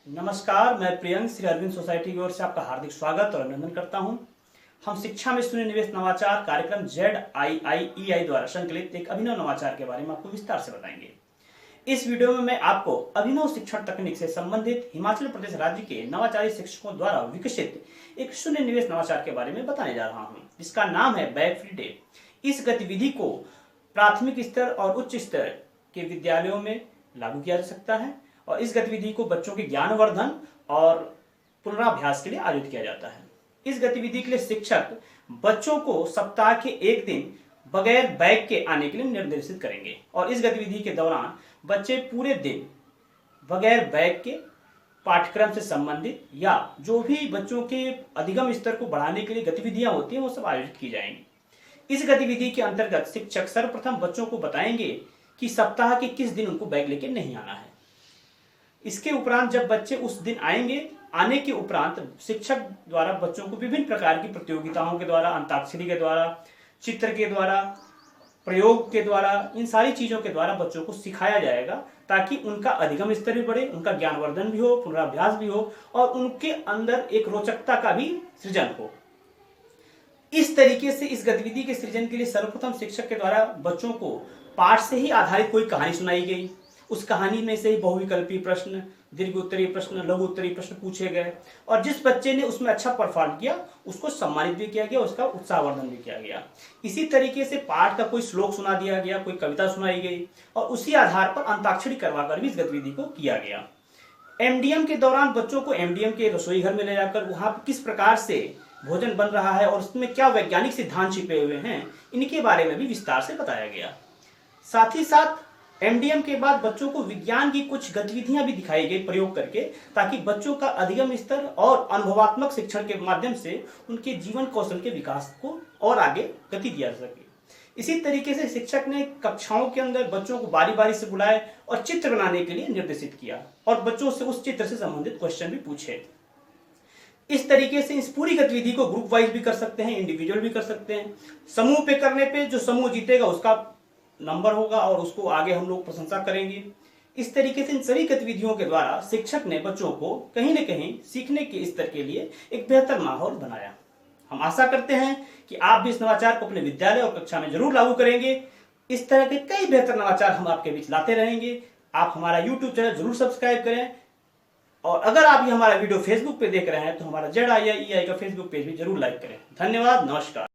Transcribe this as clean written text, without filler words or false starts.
नमस्कार, मैं प्रियंक श्री अरविंद सोसाइटी की ओर से आपका हार्दिक स्वागत और अभिनंदन करता हूं। हम शिक्षा में शून्य निवेश नवाचार कार्यक्रम ZIIEI द्वारा संकलित एक अभिनव नवाचार के बारे में आपको विस्तार से बताएंगे। इस वीडियो में मैं आपको अभिनव शिक्षण तकनीक से संबंधित हिमाचल प्रदेश राज्य के नवाचारी शिक्षकों द्वारा विकसित एक शून्य निवेश नवाचार के बारे में बताने जा रहा हूँ, जिसका नाम है बैग फ्री डे। इस गतिविधि को प्राथमिक स्तर और उच्च स्तर के विद्यालयों में लागू किया जा सकता है और इस गतिविधि को बच्चों के ज्ञानवर्धन और पुनराभ्यास के लिए आयोजित किया जाता है। इस गतिविधि के लिए शिक्षक बच्चों को सप्ताह के एक दिन बगैर बैग के आने के लिए निर्देशित करेंगे और इस गतिविधि के दौरान बच्चे पूरे दिन बगैर बैग के पाठ्यक्रम से संबंधित या जो भी बच्चों के अधिगम स्तर को बढ़ाने के लिए गतिविधियां होती हैं वो सब आयोजित की जाएंगी। इस गतिविधि के अंतर्गत शिक्षक सर्वप्रथम बच्चों को बताएंगे कि सप्ताह के किस दिन उनको बैग लेके नहीं आना है। इसके उपरांत जब बच्चे उस दिन आएंगे, आने के उपरांत शिक्षक द्वारा बच्चों को विभिन्न प्रकार की प्रतियोगिताओं के द्वारा, अंताक्षरी के द्वारा, चित्र के द्वारा, प्रयोग के द्वारा, इन सारी चीजों के द्वारा बच्चों को सिखाया जाएगा ताकि उनका अधिगम स्तर भी बढ़े, उनका ज्ञानवर्धन भी हो, पुनराभ्यास भी हो और उनके अंदर एक रोचकता का भी सृजन हो। इस तरीके से इस गतिविधि के सृजन के लिए सर्वप्रथम शिक्षक के द्वारा बच्चों को पाठ से ही आधारित कोई कहानी सुनाई गई। उस कहानी में से ही बहुविकल्पी प्रश्न, दीर्घ उत्तरीय प्रश्न, लघु उत्तरीय प्रश्न पूछे गए और जिस बच्चे ने उसमें अच्छा परफॉर्म किया उसको सम्मानित भी किया गया, उसका उत्साहवर्धन भी किया गया। इसी तरीके से पाठ का कोई श्लोक सुना दिया गया, कोई कविता सुनाई गई और उसी आधार पर अंताक्षरी करवाकर भी इस गतिविधि को किया गया। MDM के दौरान बच्चों को MDM के रसोई घर में ले जाकर वहां पर किस प्रकार से भोजन बन रहा है और उसमें क्या वैज्ञानिक सिद्धांत छिपे हुए हैं, इनके बारे में भी विस्तार से बताया गया। साथ ही साथ MDM के बाद बच्चों को विज्ञान की कुछ गतिविधियां भी दिखाई गई प्रयोग करके, ताकि बच्चों का अधिगम स्तर और अनुभवात्मक शिक्षण के माध्यम से उनके जीवन कौशल के विकास को और आगे गति दिया जा सके। इसी तरीके से शिक्षक ने कक्षाओं के अंदर बच्चों को बारी बारी से बुलाए और चित्र बनाने के लिए निर्देशित किया और बच्चों से उस चित्र से संबंधित क्वेश्चन भी पूछे। इस तरीके से इस पूरी गतिविधि को ग्रुप वाइज भी कर सकते हैं, इंडिविजुअल भी कर सकते हैं। समूह पे करने पे जो समूह जीतेगा उसका नंबर होगा और उसको आगे हम लोग प्रशंसा करेंगे। इस तरीके से इन सभी गतिविधियों के द्वारा शिक्षक ने बच्चों को कहीं न कहीं सीखने के स्तर के लिए एक बेहतर माहौल बनाया। हम आशा करते हैं कि आप भी इस नवाचार को अपने विद्यालय और कक्षा में जरूर लागू करेंगे। इस तरह के कई बेहतर नवाचार हम आपके बीच लाते रहेंगे। आप हमारा YouTube चैनल जरूर सब्सक्राइब करें और अगर आप ये हमारा वीडियो फेसबुक पे देख रहे हैं तो हमारा ZIIEI का फेसबुक पेज भी जरूर लाइक करें। धन्यवाद, नमस्कार।